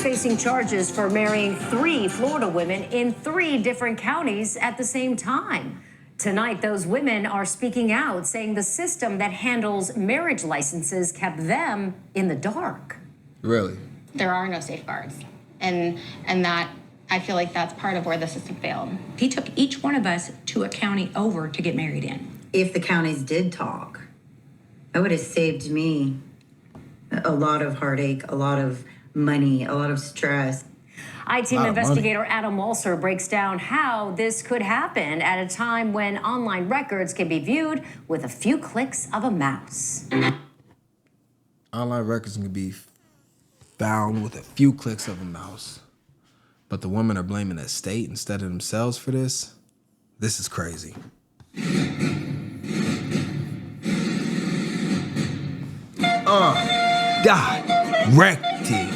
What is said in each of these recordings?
Facing charges for marrying 3 Florida women in 3 different counties at the same time. Tonight, those women are speaking out, saying the system that handles marriage licenses kept them in the dark. Really? There are no safeguards. And that, I feel like that's part of where the system failed. He took each one of us to a county over to get married in. If the counties did talk, that would have saved me a lot of heartache, a lot of money, a lot of stress. I-Team investigator Adam Walser breaks down how this could happen at a time when online records can be viewed with a few clicks of a mouse. Online records can be found with a few clicks of a mouse. But the women are blaming the state instead of themselves for this? This is crazy. Directed.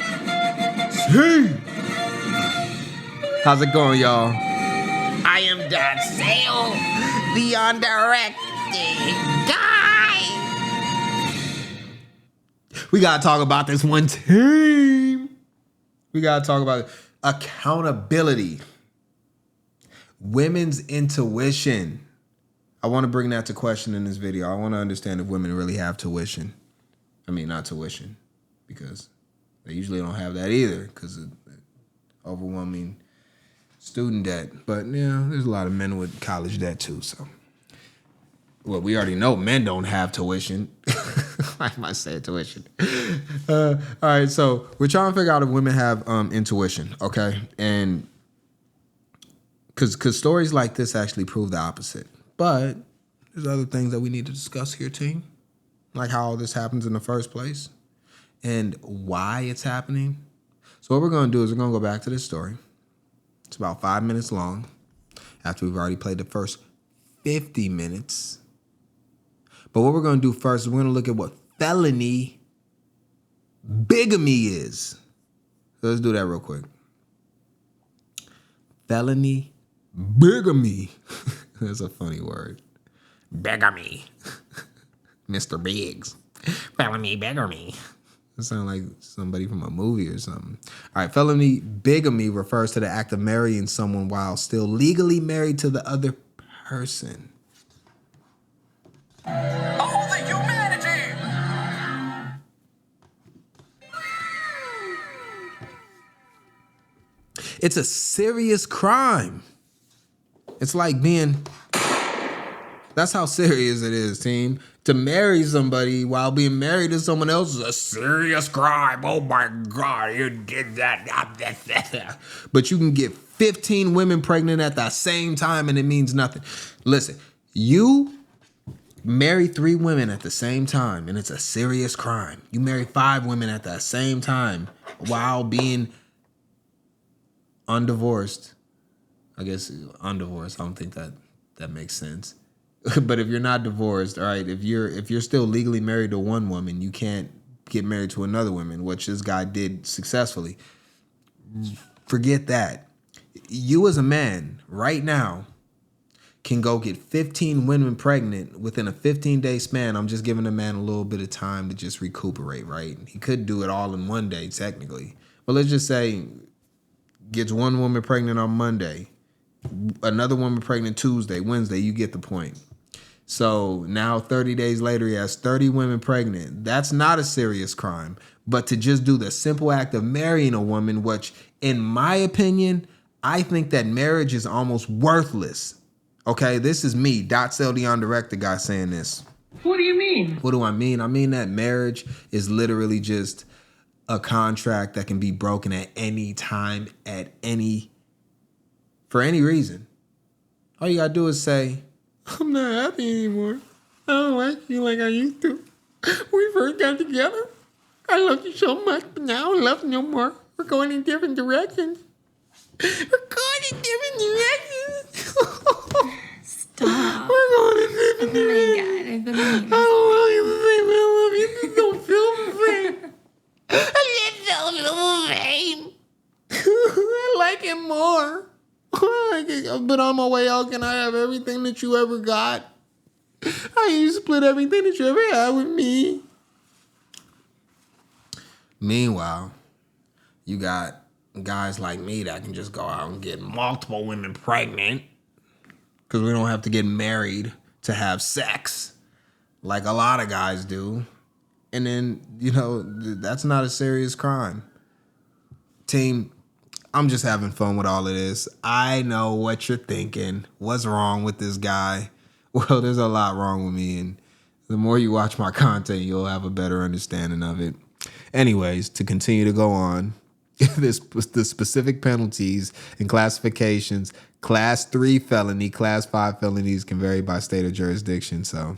How's it going, y'all? I am DotSale, the undirected guy. We gotta talk about this one team. We gotta talk about accountability. Women's intuition. I want to bring that to question in this video. I want to understand if women really have tuition. I mean, not tuition, because they usually don't have that either because of overwhelming student debt. But yeah, there's a lot of men with college debt too. So, well, we already know men don't have tuition. I might say tuition. All right, so we're trying to figure out if women have intuition, okay? And because stories like this actually prove the opposite. But there's other things that we need to discuss here, team. Like how all this happens in the first place and why it's happening. So what we're going to do is we're going to go back to this story. It's about 5 minutes long after we've already played the first 50 minutes. But what we're going to do first is we're going to look at what felony bigamy is. So let's do that real quick. Felony bigamy. That's a funny word. Bigamy. Mr. Biggs. Felony bigamy. That sounds like somebody from a movie or something. All right, felony bigamy refers to the act of marrying someone while still legally married to the other person. Oh, the humanity! It's a serious crime. It's like being... That's how serious it is, team. To marry somebody while being married to someone else is a serious crime. Oh my God, you did that. But you can get 15 women pregnant at the same time and it means nothing. Listen, you marry 3 women at the same time and it's a serious crime. You marry 5 women at the same time while being undivorced. I guess undivorced, I don't think that makes sense. But if you're not divorced, all right, if you're still legally married to one woman, you can't get married to another woman, which this guy did successfully. Forget that. You as a man right now can go get 15 women pregnant within a 15-day span. I'm just giving a man a little bit of time to just recuperate, right? He could do it all in one day, technically. But let's just say gets one woman pregnant on Monday, another woman pregnant Tuesday, Wednesday, you get the point. So now 30 days later, he has 30 women pregnant. That's not a serious crime. But to just do the simple act of marrying a woman, which in my opinion, I think that marriage is almost worthless. Okay, this is me, DotSale, the undirected guy saying this. What do you mean? What do I mean? I mean that marriage is literally just a contract that can be broken at any time, for any reason. All you gotta do is say, I'm not happy anymore. I don't like you like I used to. We first got together. I loved you so much, but now I love you no more. We're going in different directions. Stop. We're going in different directions. I don't love you the same. I love you. Just don't feel the same. I like it more. But on my way out, can I have everything that you ever got? I used to split everything that you ever had with me. Meanwhile, You got guys like me that can just go out and get multiple women pregnant because we don't have to get married to have sex like a lot of guys do. And then, that's not a serious crime. Team, I'm just having fun with all of this. I know what you're thinking. What's wrong with this guy? Well, there's a lot wrong with me, and the more you watch my content, you'll have a better understanding of it. Anyways, to continue to go on, the specific penalties and classifications, class 3 felony, class 5 felonies can vary by state or jurisdiction. So,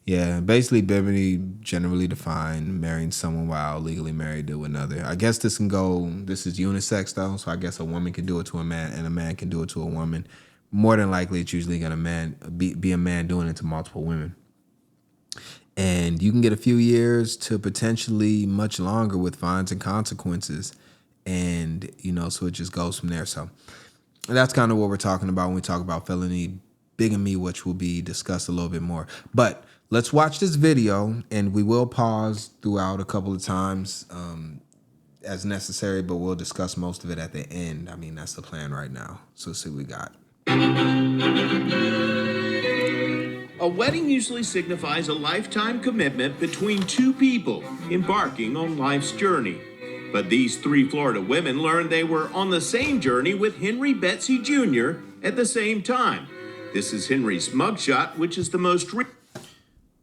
yeah, basically bigamy generally defined marrying someone while legally married to another. I guess this is unisex though, so I guess a woman can do it to a man and a man can do it to a woman. More than likely, it's usually gonna be a man doing it to multiple women. And you can get a few years to potentially much longer with fines and consequences. And, so it just goes from there. So that's kind of what we're talking about when we talk about felony bigamy, which will be discussed a little bit more. But let's watch this video, and we will pause throughout a couple of times as necessary, but we'll discuss most of it at the end. I mean, that's the plan right now. So let's see what we got. A wedding usually signifies a lifetime commitment between two people embarking on life's journey. But these 3 Florida women learned they were on the same journey with Henry Betsy Jr. at the same time. This is Henry's mugshot, which is the most What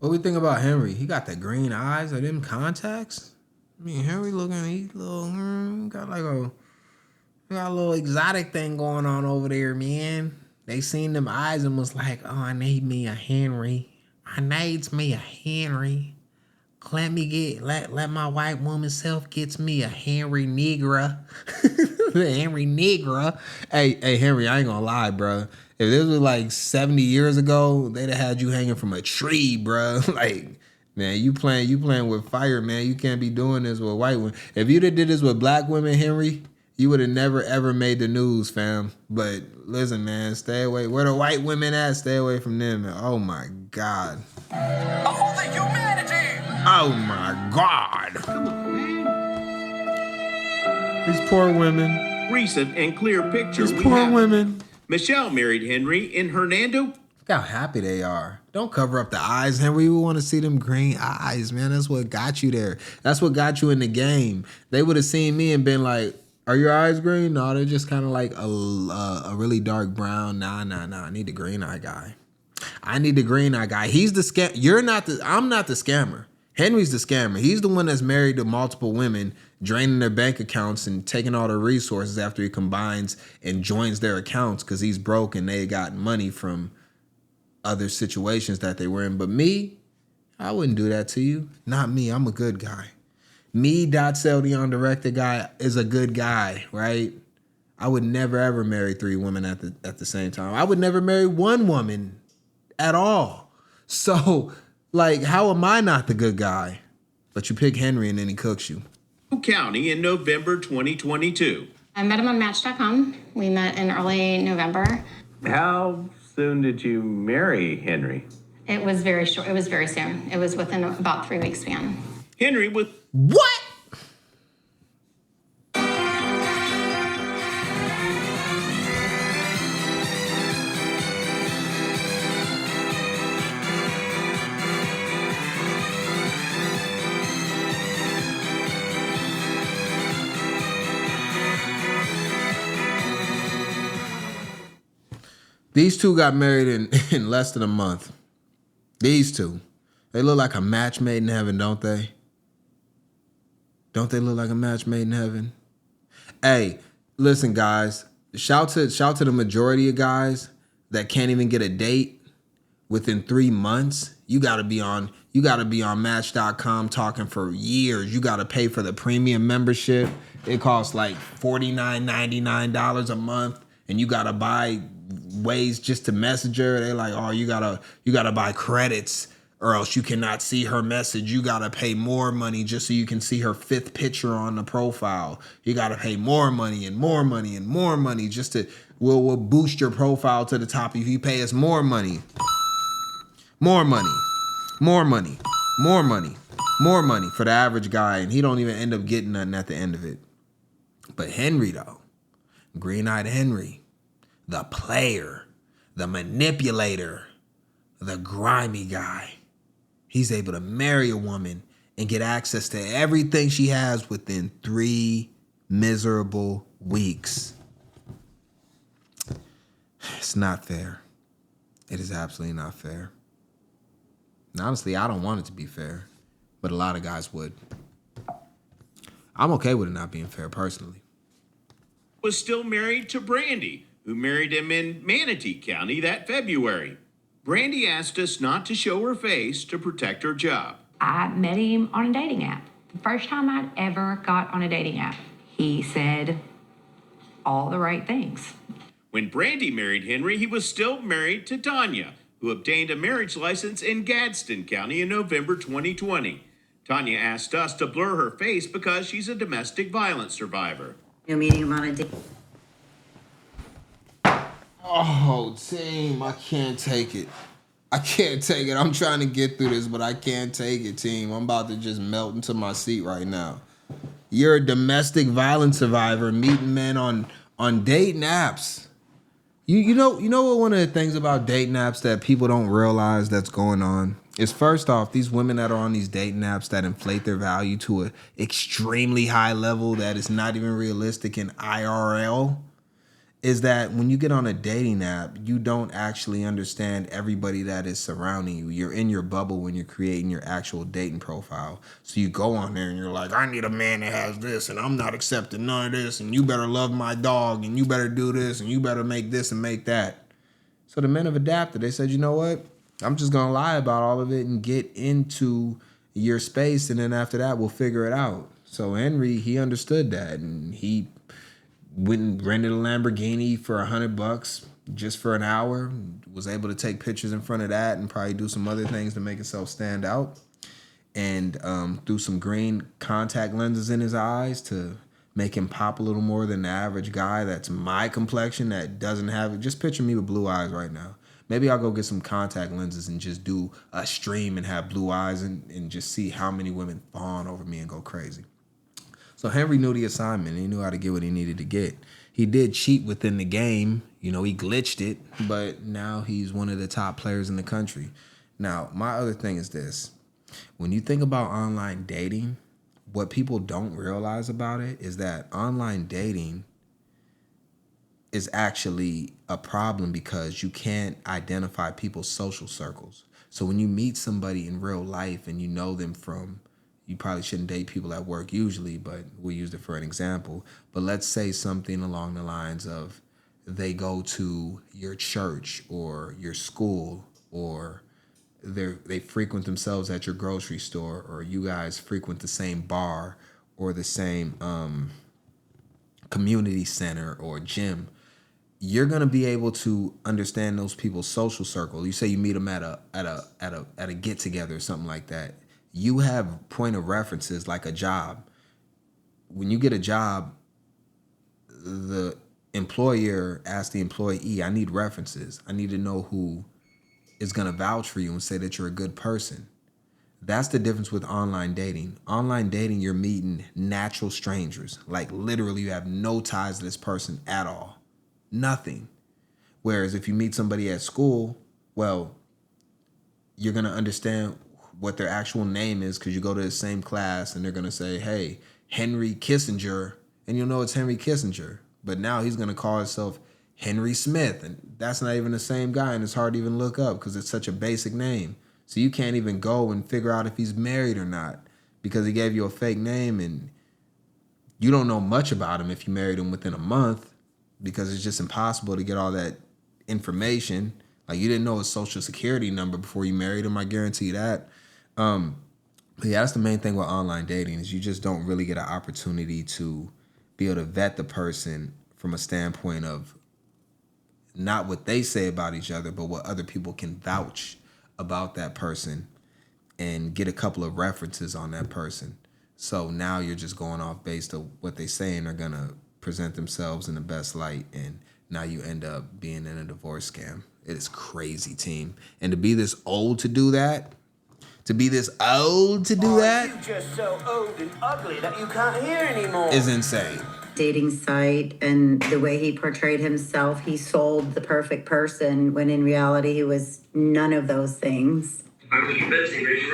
do we think about Henry? He got the green eyes or them contacts? I mean, Henry he got a little exotic thing going on over there, man. They seen them eyes and was like, oh, I need me a Henry. I needs me a Henry. Let my white woman self gets me a Henry Negra. Henry Negra. Hey, Henry, I ain't gonna lie, bro. If this was like 70 years ago, they'd have had you hanging from a tree, bro. Like, man, you playing with fire, man. You can't be doing this with white women. If you'd have did this with black women, Henry, you would have never, ever made the news, fam. But listen, man, stay away. Where the white women at? Stay away from them, man. Oh, my God. All the humanity! Oh, my God. These poor women. recent and clear picture These we poor have. women. Michelle married Henry, and Hernando. Look how happy they are. Don't cover up the eyes, Henry. We want to see them green eyes, man. That's what got you there. That's what got you in the game. They would have seen me and been like, are your eyes green? No, they're just kind of like a really dark brown. Nah. I need the green eye guy. He's the scam. I'm not the scammer. Henry's the scammer. He's the one that's married to multiple women, draining their bank accounts and taking all their resources after he combines and joins their accounts because he's broke and they got money from other situations that they were in. But me, I wouldn't do that to you. Not me. I'm a good guy. Me, DotSale, the undirected guy, is a good guy, right? I would never, ever marry 3 women at the same time. I would never marry one woman at all. So, like, how am I not the good guy? But you pick Henry and then he cooks you. County in November 2022. I met him on Match.com. We met in early November. How soon did you marry Henry? It was very short. It was very soon. It was within about 3 weeks span. Henry with What? These two got married in less than a month. These two. They look like a match made in heaven, don't they? Don't they look like a match made in heaven? Hey, listen, guys. Shout to the majority of guys that can't even get a date within 3 months. You gotta be on Match.com talking for years. You gotta pay for the premium membership. It costs like $49.99 a month, and you gotta buy ways just to message her. They're like, oh, you gotta buy credits or else you cannot see her message. You gotta pay more money just so you can see her 5th picture on the profile. You gotta pay more money and more money and more money just to we'll boost your profile to the top if you pay us more money. More money. More money. More money. More money for the average guy, and he don't even end up getting nothing at the end of it. But Henry, though, Green-Eyed Henry, the player, the manipulator, the grimy guy, he's able to marry a woman and get access to everything she has within 3 miserable weeks. It's not fair. It is absolutely not fair. And honestly, I don't want it to be fair, but a lot of guys would. I'm okay with it not being fair personally. Was still married to Brandy, who married him in Manatee County that February. Brandy asked us not to show her face to protect her job. I met him on a dating app. The first time I'd ever got on a dating app. He said all the right things. When Brandy married Henry, he was still married to Tanya, who obtained a marriage license in Gadsden County in November 2020. Tanya asked us to blur her face because she's a domestic violence survivor. Meeting him on a date. Oh, team, I can't take it. I can't take it. I'm trying to get through this, but I can't take it, team. I'm about to just melt into my seat right now. You're a domestic violence survivor meeting men on dating apps. You know what one of the things about dating apps that people don't realize that's going on is, first off, these women that are on these dating apps that inflate their value to an extremely high level that is not even realistic in IRL, is that when you get on a dating app, you don't actually understand everybody that is surrounding you. You're in your bubble when you're creating your actual dating profile. So you go on there and you're like, I need a man that has this, and I'm not accepting none of this, and you better love my dog, and you better do this, and you better make this and make that. So the men have adapted. They said, you know what? I'm just going to lie about all of it and get into your space, and then after that, we'll figure it out. So Henry, he understood that, and he went and rented a Lamborghini for $100 just for an hour. Was able to take pictures in front of that and probably do some other things to make himself stand out. And threw some green contact lenses in his eyes to make him pop a little more than the average guy that's my complexion that doesn't have it. Just picture me with blue eyes right now. Maybe I'll go get some contact lenses and just do a stream and have blue eyes and just see how many women fawn over me and go crazy. So Henry knew the assignment. He knew how to get what he needed to get. He did cheat within the game. He glitched it, but now he's one of the top players in the country. Now, my other thing is this. When you think about online dating, what people don't realize about it is that online dating is actually a problem because you can't identify people's social circles. So when you meet somebody in real life and you know them from, you probably shouldn't date people at work usually, but we used it for an example. But let's say something along the lines of they go to your church or your school, or they frequent themselves at your grocery store, or you guys frequent the same bar or the same community center or gym. You're gonna be able to understand those people's social circle. You say you meet them at a get together or something like that. You have point of references like a job. When you get a job, the employer asks the employee, I need references. I need to know who is going to vouch for you and say that you're a good person. That's the difference with online dating. Online dating, you're meeting natural strangers. Like literally you have no ties to this person at all. Nothing. Whereas if you meet somebody at school, well, you're going to understand what their actual name is because you go to the same class and they're going to say, hey, Henry Kissinger, and you'll know it's Henry Kissinger. But now he's going to call himself Henry Smith, and that's not even the same guy, and it's hard to even look up because it's such a basic name. So you can't even go and figure out if he's married or not because he gave you a fake name, and you don't know much about him if you married him within a month because it's just impossible to get all that information. Like you didn't know his social security number before you married him, I guarantee that. But yeah, that's the main thing with online dating is you just don't really get an opportunity to be able to vet the person from a standpoint of not what they say about each other, but what other people can vouch about that person and get a couple of references on that person. So now you're just going off based on what they say and they're going to present themselves in the best light. And now you end up being in a divorce scam. It is crazy, team. And to be this old to do that, you just so old and ugly that you can't hear anymore, is insane. dating site, and the way he portrayed himself, he sold the perfect person when in reality he was none of those things. Let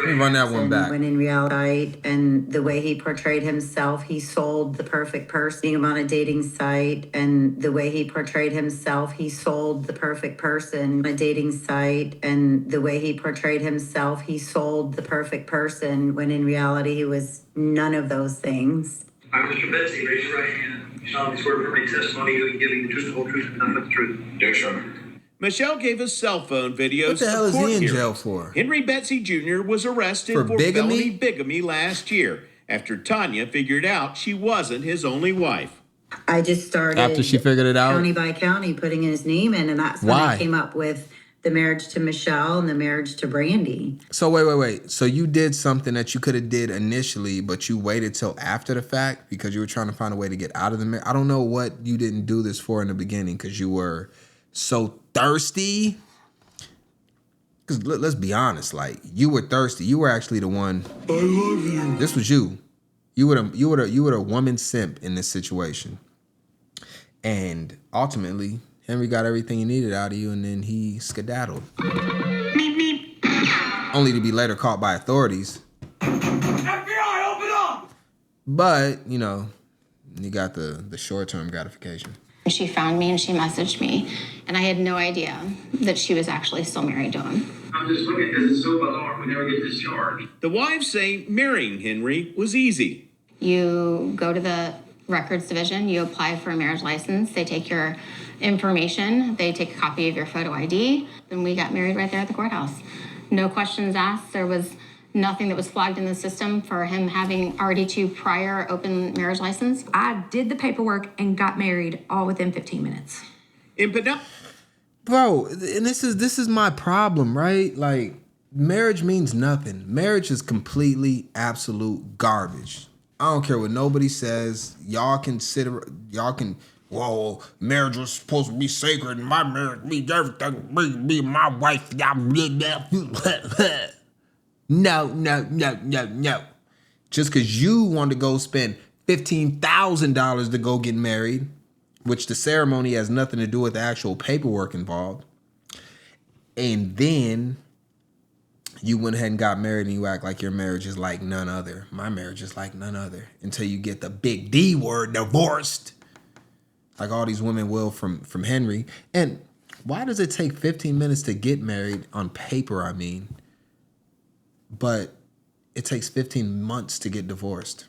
me run that one back. When in reality, and the way he portrayed himself, he sold the perfect person. Being him on a dating site, and the way he portrayed himself, he sold the perfect person on a dating site, and the way he portrayed himself, he sold the perfect person when in reality he was none of those things. All right, Mr. Betsy, raise your right hand. You solemnly swear to affirm testimony you can give the truth, the whole truth, and nothing but the truth. Yes, sir. Michelle gave us cell phone videos. What the hell of is court he in hearings. jail for? Henry Betsy Jr. was arrested For for bigamy? felony bigamy last year after Tanya figured out she wasn't his only wife. I just started After she figured it out? county by county, putting his name in, and that's when Why? I came up with the marriage to Michelle and the marriage to Brandy. So wait. So you did something that you could have did initially, but you waited till after the fact because you were trying to find a way to get out of the marriage. I don't know what you didn't do this for in the beginning because you were so thirsty. Because let's be honest, like you were thirsty. You were actually the one. I love you. This was you. You were the woman simp in this situation. And ultimately, Henry got everything he needed out of you, and then he skedaddled. Only to be later caught by authorities. FBI, open up! But, you know, you got the short-term gratification. She found me and she messaged me, and I had no idea that she was actually still married to him. I'm just looking at this, it's so bizarre, we never get discharged. The wives say marrying Henry was easy. You go to the records division, you apply for a marriage license, they take your information, they take a copy of your photo ID, and we got married right there at the courthouse. No questions asked. There was nothing that was flagged in the system for him having already two prior open marriage license. I did the paperwork and got married all within 15 minutes. In Pinellas, Bro, and this is my problem, right? Like, marriage means nothing. Marriage is completely absolute garbage. I don't care what nobody says. Whoa, marriage was supposed to be sacred, and my marriage means everything. Me and my wife, No. Just because you want to go spend $15,000 to go get married, which the ceremony has nothing to do with the actual paperwork involved, and then you went ahead and got married and you act like your marriage is like none other. My marriage is like none other until you get the big D word, divorced, like all these women will from Henry. And why does it take 15 minutes to get married on paper, I mean, but it takes 15 months to get divorced?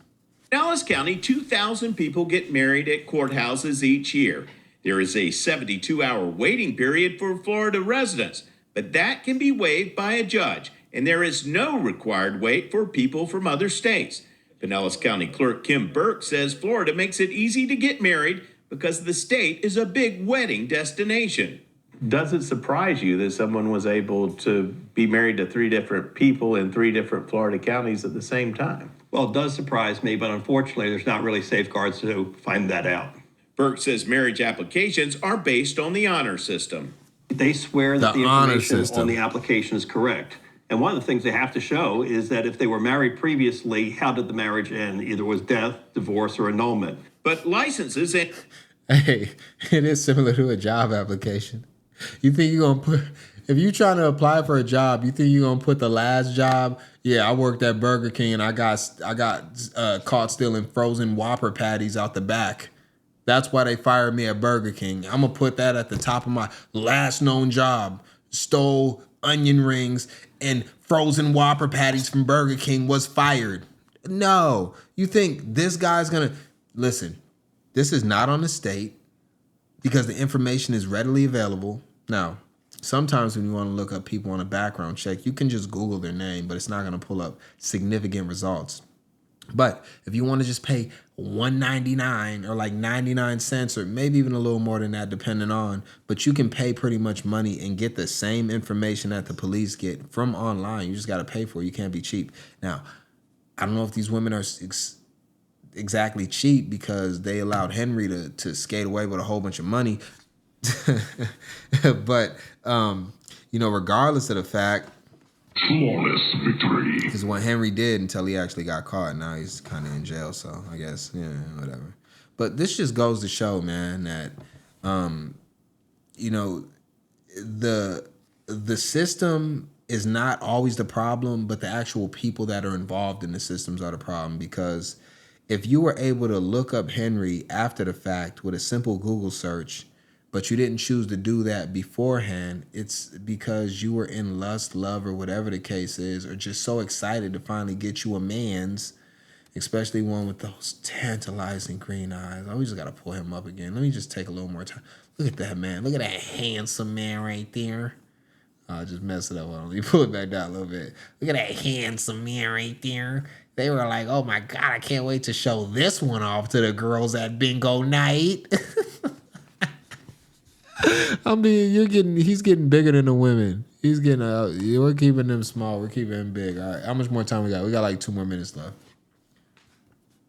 Dallas County, 2,000 people get married at courthouses each year. There is a 72-hour waiting period for Florida residents, but that can be waived by a judge, and there is no required wait for people from other states. Pinellas County Clerk Kim Burke says Florida makes it easy to get married because the state is a big wedding destination. Does it surprise you that someone was able to be married to three different people in three different Florida counties at the same time? Well, it does surprise me, but unfortunately, there's not really safeguards to find that out. Burke says marriage applications are based on the honor system. They swear that the honor information system on the application is correct. And one of the things they have to show is that if they were married previously, how did the marriage end? Either was death, divorce, or annulment. But licenses and... Hey, it is similar to a job application. You think you're going to put... If you're trying to apply for a job, you think you're going to put the last job? Yeah, I worked at Burger King and I got caught stealing frozen Whopper patties out the back. That's why they fired me at Burger King. I'm going to put that at the top of my last known job. Stole onion rings and frozen Whopper patties from Burger King, was fired. No. You think this guy's going to... Listen, this is not on the state because the information is readily available. Now, sometimes when you want to look up people on a background check, you can just Google their name, but it's not going to pull up significant results. But if you want to just pay $1.99 or like 99 cents or maybe even a little more than that, depending on, but you can pay pretty much money and get the same information that the police get from online. You just got to pay for it. You can't be cheap. Now, I don't know if these women are exactly cheap because they allowed Henry to skate away with a whole bunch of money. But, you know, regardless of the fact, Flawless victory. is what Henry did until he actually got caught. Now he's kind of in jail, so I guess, yeah, whatever. But this just goes to show, man, that you know, the system is not always the problem, but the actual people that are involved in the systems are the problem. Because if you were able to look up Henry after the fact with a simple Google search, but you didn't choose to do that beforehand, it's because you were in lust, love, or whatever the case is, or just so excited to finally get you a man's, especially one with those tantalizing green eyes. Oh, we just got to pull him up again. Let me just take a little more time. Look at that man. Look at that handsome man right there. I'll just mess it up. Let me pull it back down a little bit. Look at that handsome man right there. They were like, oh my God, I can't wait to show this one off to the girls at bingo night. I mean, he's getting bigger than the women. He's getting, we're keeping them small. We're keeping him big. All right, how much more time we got? We got like 2 more minutes left.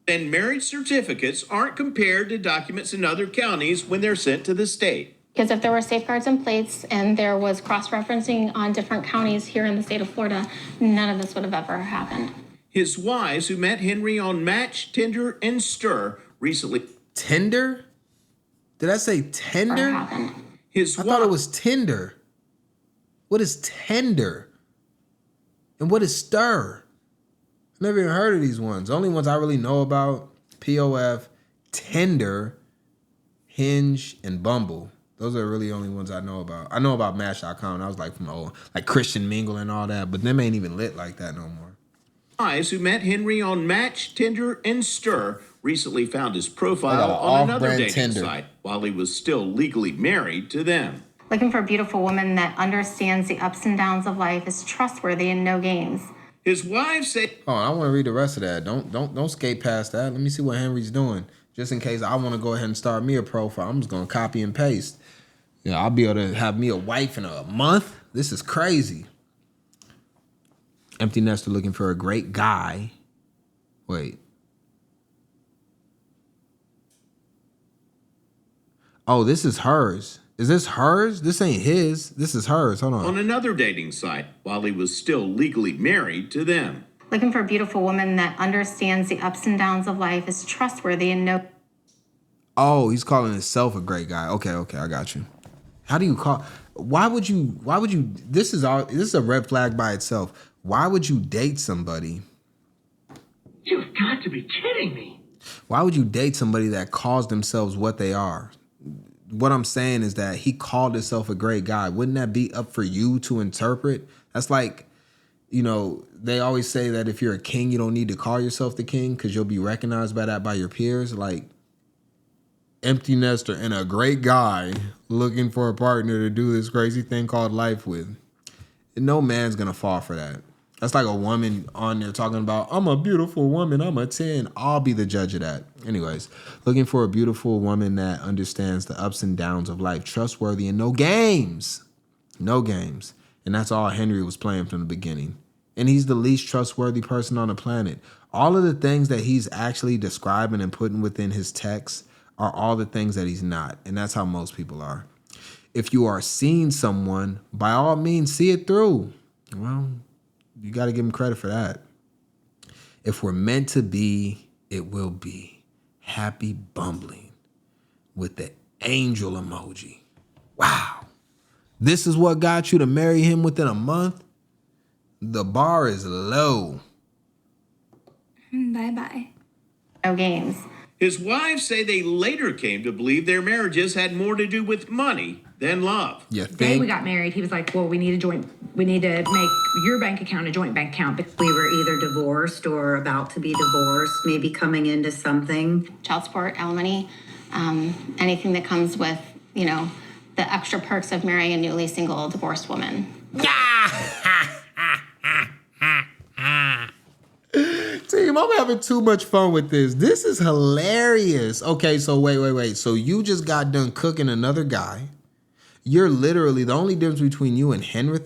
And marriage certificates aren't compared to documents in other counties when they're sent to the state. Because if there were safeguards in place and there was cross-referencing on different counties here in the state of Florida, none of this would have ever happened. His wives, who met Henry on Match, Tinder, and Stir, recently. Tinder? Did I say tender? Happened. I thought it was Tinder. What is tender? And what is stir? I've never even heard of these ones. The only ones I really know about, POF, Tinder, Hinge, and Bumble. Those are really the only ones I know about. I know about Match.com. That was like from old, like Christian Mingle and all that, but them ain't even lit like that no more. Guys who met Henry on Match, Tinder, and Stir recently found his profile on another dating site while he was still legally married to them. Looking for a beautiful woman that understands the ups and downs of life, is trustworthy, and no games. His wives say, "Oh, I want to read the rest of that. Don't skate past that. Let me see what Henry's doing, just in case I want to go ahead and start me a profile. I'm just gonna copy and paste. Yeah, I'll be able to have me a wife in a month. This is crazy. Empty nester looking for a great guy. Wait. Oh, this is hers. Is this hers? This ain't his. This is hers. Hold on. On another dating site while he was still legally married to them. Looking for a beautiful woman that understands the ups and downs of life, is trustworthy, and no... Oh, he's calling himself a great guy. Okay, I got you. How do you call... Why would you... This is a red flag by itself. Why would you date somebody? You've got to be kidding me. Why would you date somebody that calls themselves what they are? What I'm saying is that he called himself a great guy. Wouldn't that be up for you to interpret? That's like, they always say that if you're a king, you don't need to call yourself the king because you'll be recognized by that by your peers. Like, empty nester and a great guy looking for a partner to do this crazy thing called life with. And no man's going to fall for that. That's like a woman on there talking about, I'm a beautiful woman, I'm a 10. I'll be the judge of that. Anyways, looking for a beautiful woman that understands the ups and downs of life, trustworthy, and no games. No games. And that's all Henry was playing from the beginning. And he's the least trustworthy person on the planet. All of the things that he's actually describing and putting within his text are all the things that he's not. And that's how most people are. If you are seeing someone, by all means, see it through. Well, you got to give him credit for that. If we're meant to be, it will be. Happy bumbling with the angel emoji. Wow. This is what got you to marry him within a month? The bar is low. Bye-bye. No games. His wives say they later came to believe their marriages had more to do with money than love. You The day we got married, he was like, well, we need to make your bank account a joint bank account. We were either divorced or about to be divorced, maybe coming into something. Child support, alimony, anything that comes with, the extra perks of marrying a newly single divorced woman. Team, I'm having too much fun with this. This is hilarious. Okay, so wait. So you just got done cooking another guy. You're literally, the only difference between you and Henry,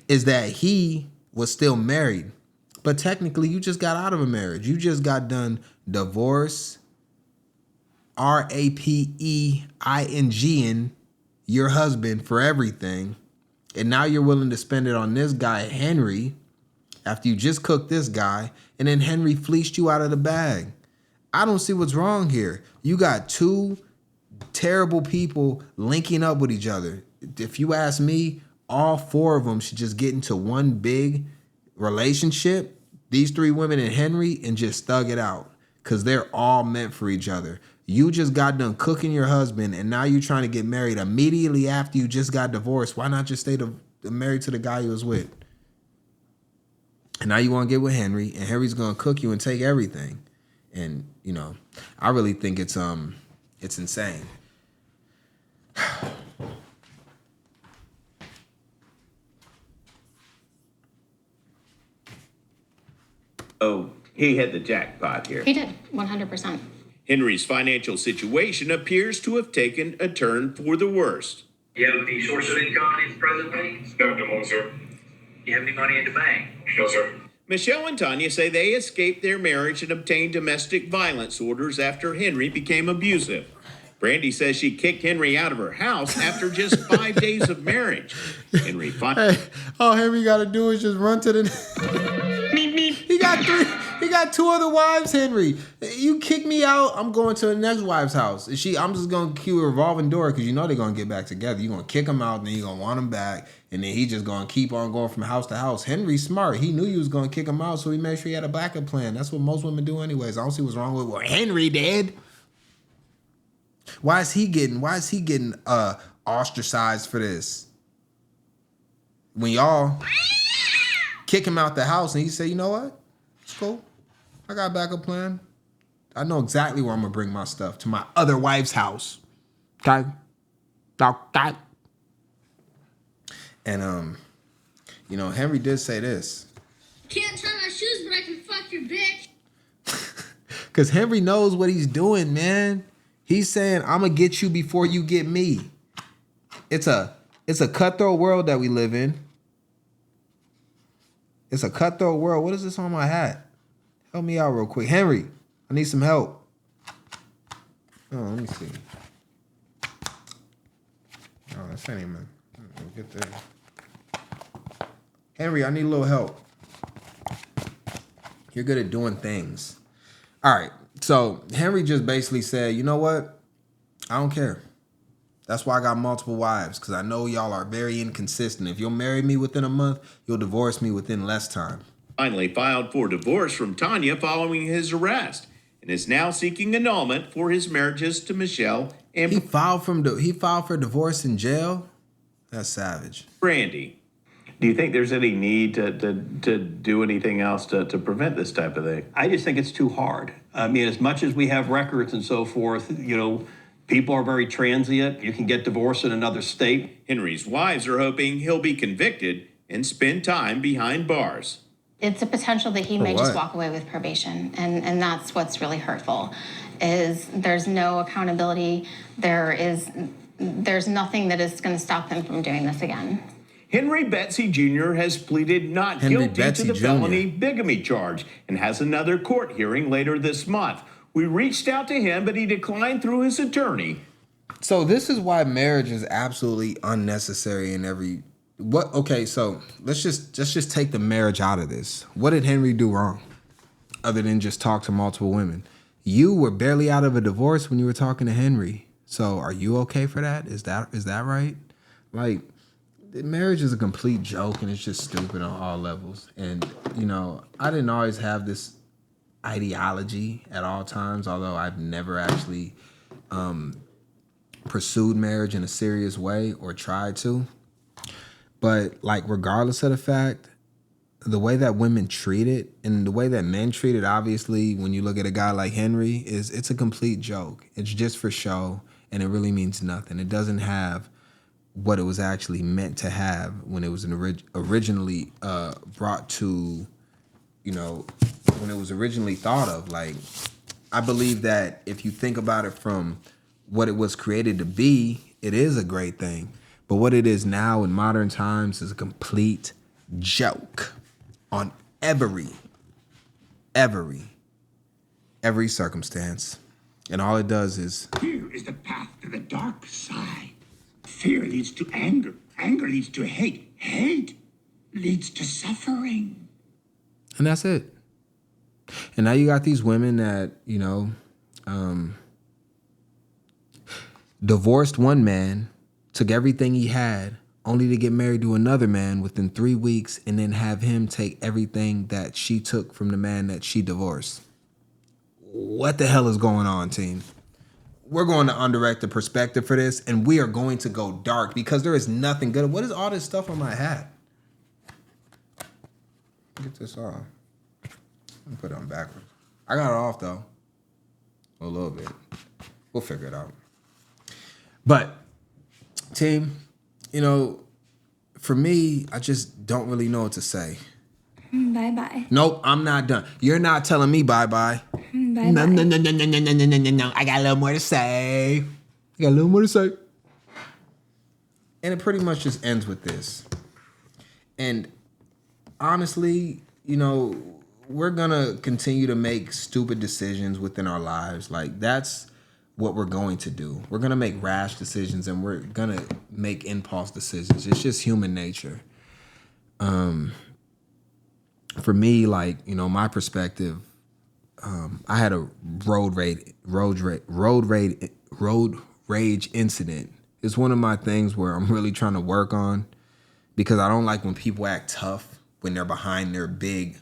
is that he was still married. But technically, you just got out of a marriage. You just got done divorce, raping your husband for everything. And now you're willing to spend it on this guy, Henry, after you just cooked this guy, and then Henry fleeced you out of the bag. I don't see what's wrong here. You got two terrible people linking up with each other. If you ask me, all four of them should just get into one big relationship, these three women and Henry, and just thug it out, because they're all meant for each other. You just got done cooking your husband, and now you're trying to get married immediately after you just got divorced. Why not just stay married to the guy you was with? And now you want to get with Henry, and Henry's going to cook you and take everything. And, you know, I really think it's insane. Oh, he had the jackpot here. He did, 100%. Henry's financial situation appears to have taken a turn for the worse. Do you have any source of income presently? No, no, sir. Do you have any money in the bank? No, sir. Michelle and Tanya say they escaped their marriage and obtained domestic violence orders after Henry became abusive. Brandy says she kicked Henry out of her house after just 5 days of marriage. Henry all Henry got to do is just run to the... He got two other wives, Henry. You kick me out, I'm going to the next wife's house. I'm just going to cue a revolving door, because you know they're going to get back together. You're going to kick him out, and then you're going to want him back, and then he just going to keep on going from house to house. Henry's smart. He knew you was going to kick him out, so he made sure he had a backup plan. That's what most women do anyways. I don't see what's wrong with what Henry did. Why is he getting ostracized for this? When y'all kick him out the house and he say, you know what? It's cool. I got a backup plan. I know exactly where I'm gonna bring my stuff, to my other wife's house. Okay? Okay. And you know, Henry did say this. Can't tie my shoes, but I can fuck your bitch. Cause Henry knows what he's doing, man. He's saying, I'm gonna get you before you get me. It's a cutthroat world that we live in. It's a cutthroat world. What is this on my hat? Help me out real quick. Henry, I need some help. Oh, let me see. Oh, that's ain't even. We'll get there. Henry, I need a little help. You're good at doing things. All right. So Henry just basically said, you know what? I don't care. That's why I got multiple wives, because I know y'all are very inconsistent. If you'll marry me within a month, you'll divorce me within less time. Finally filed for divorce from Tanya following his arrest, and is now seeking annulment for his marriages to Michelle and He filed for divorce in jail? That's savage. Brandy. Do you think there's any need to do anything else to prevent this type of thing? I just think it's too hard. I mean, as much as we have records and so forth, you know, people are very transient. You can get divorced in another state. Henry's wives are hoping he'll be convicted and spend time behind bars. It's a potential that he may what? just walk away with probation, and that's what's really hurtful, is there's no accountability. There's nothing that is going to stop him from doing this again. Henry Betsy Jr. has pleaded not guilty to the felony bigamy charge and has another court hearing later this month. We reached out to him, but he declined through his attorney. So this is why marriage is absolutely unnecessary in every... What? Okay, so let's just take the marriage out of this. What did Henry do wrong, other than just talk to multiple women? You were barely out of a divorce when you were talking to Henry. So are you okay for that? Is that right? Like, marriage is a complete joke, and it's just stupid on all levels. And you know, I didn't always have this ideology at all times, although I've never actually pursued marriage in a serious way or tried to. But like, regardless of the fact, the way that women treat it and the way that men treat it, obviously, when you look at a guy like Henry, it's a complete joke. It's just for show, and it really means nothing. It doesn't have what it was actually meant to have when it was originally brought to, you know, when it was originally thought of. Like, I believe that if you think about it from what it was created to be, it is a great thing. But what it is now in modern times is a complete joke on every circumstance. And all it does is... Fear is the path to the dark side. Fear leads to anger. Anger leads to hate. Hate leads to suffering. And that's it. And now you got these women that, divorced one man, took everything he had, only to get married to another man within 3 weeks and then have him take everything that she took from the man that she divorced. What the hell is going on, team? We're going to undirect the perspective for this, and we are going to go dark because there is nothing good. What is all this stuff on my hat? Get this off. Let me put it on backwards. I got it off, though. A little bit. We'll figure it out. But, team, for me, I just don't really know what to say. Bye-bye. Nope, I'm not done. You're not telling me bye-bye. Bye-bye. No. I got a little more to say. And it pretty much just ends with this. And honestly, we're going to continue to make stupid decisions within our lives. Like, that's what we're going to do. We're going to make rash decisions and we're going to make impulse decisions. It's just human nature. For me, my perspective, I had a road rage incident. It's one of my things where I'm really trying to work on because I don't like when people act tough when they're behind their big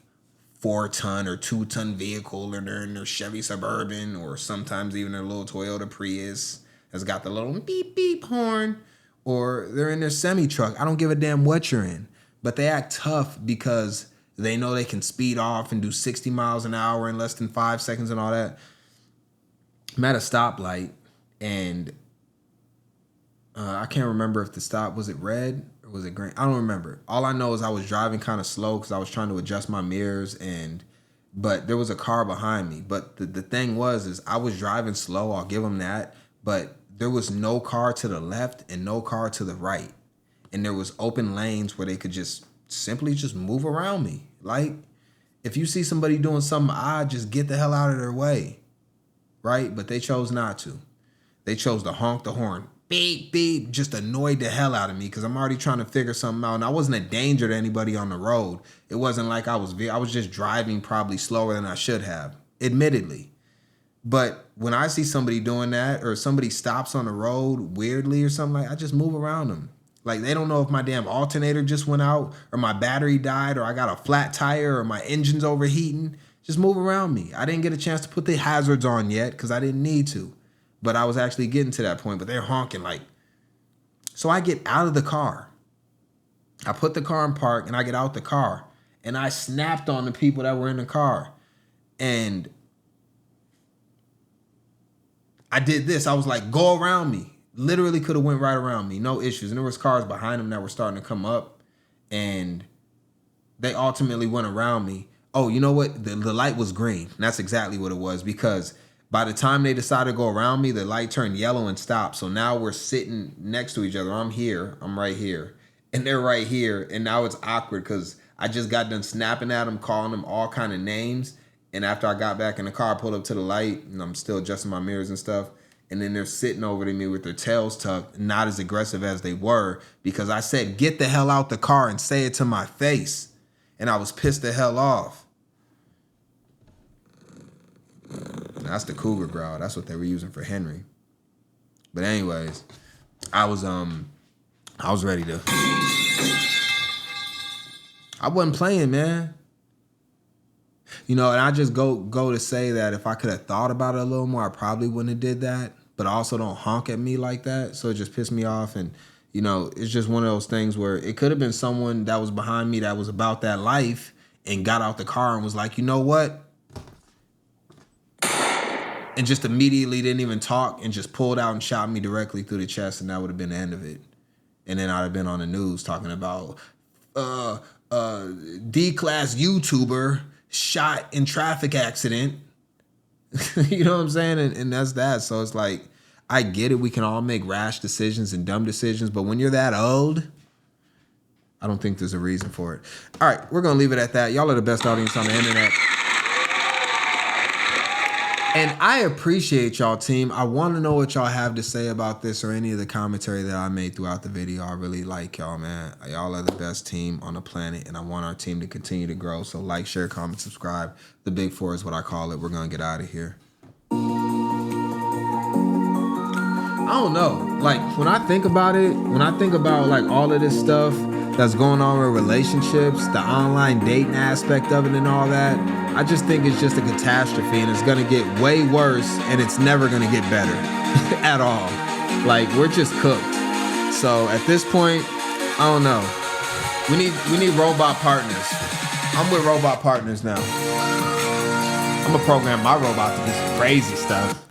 4-ton or 2-ton vehicle, or they're in their Chevy Suburban, or sometimes even their little Toyota Prius that's got the little beep beep horn, or they're in their semi truck. I don't give a damn what you're in, but they act tough because they know they can speed off and do 60 miles an hour in less than 5 seconds and all that. I'm at a stoplight and I can't remember if the stop, was it red or was it green? I don't remember. All I know is I was driving kind of slow because I was trying to adjust my mirrors, but there was a car behind me. But the thing is I was driving slow, I'll give them that, but there was no car to the left and no car to the right. And there was open lanes where they could just simply just move around me. Like, if you see somebody doing something odd, just get the hell out of their way, right? But they chose not to. They chose to honk the horn. Beep, beep, just annoyed the hell out of me because I'm already trying to figure something out. And I wasn't a danger to anybody on the road. It wasn't like I was just driving probably slower than I should have, admittedly. But when I see somebody doing that or somebody stops on the road weirdly or something, I just move around them. Like, they don't know if my damn alternator just went out or my battery died or I got a flat tire or my engine's overheating. Just move around me. I didn't get a chance to put the hazards on yet because I didn't need to. But I was actually getting to that point, but they're honking like. So I get out of the car. I put the car in park and I get out the car and I snapped on the people that were in the car. And I did this. I was like, go around me. Literally could have went right around me. No issues. And there was cars behind them that were starting to come up and they ultimately went around me. Oh, you know what? The light was green. And that's exactly what it was because by the time they decided to go around me, the light turned yellow and stopped. So now we're sitting next to each other. I'm here. I'm right here. And they're right here. And now it's awkward because I just got done snapping at them, calling them all kind of names. And after I got back in the car, I pulled up to the light, and I'm still adjusting my mirrors and stuff. And then they're sitting over to me with their tails tucked, not as aggressive as they were because I said, get the hell out the car and say it to my face. And I was pissed the hell off. That's the cougar growl. That's what they were using for Henry. But anyways, I was ready to. I wasn't playing, man. And I just go to say that if I could have thought about it a little more, I probably wouldn't have did that. But also don't honk at me like that. So it just pissed me off. And, it's just one of those things where it could have been someone that was behind me that was about that life and got out the car and was like, you know what? And just immediately didn't even talk and just pulled out and shot me directly through the chest, and that would have been the end of it. And then I'd have been on the news talking about D-class YouTuber shot in traffic accident. You know what I'm saying? And that's that. So it's like, I get it. We can all make rash decisions and dumb decisions, but when you're that old, I don't think there's a reason for it. All right, we're going to leave it at that. Y'all are the best audience on the internet. And I appreciate y'all, team. I want to know what y'all have to say about this or any of the commentary that I made throughout the video. I really like y'all, man. Y'all are the best team on the planet, and I want our team to continue to grow. So like, share, comment, subscribe. The Big Four is what I call it. We're going to get out of here. I don't know. Like, when I think about it, like all of this stuff that's going on with relationships, the online dating aspect of it and all that, I just think it's just a catastrophe, and it's going to get way worse, and it's never going to get better at all. Like, we're just cooked. So at this point, I don't know. We need robot partners. I'm with robot partners now. I'm gonna program my robot to do some crazy stuff.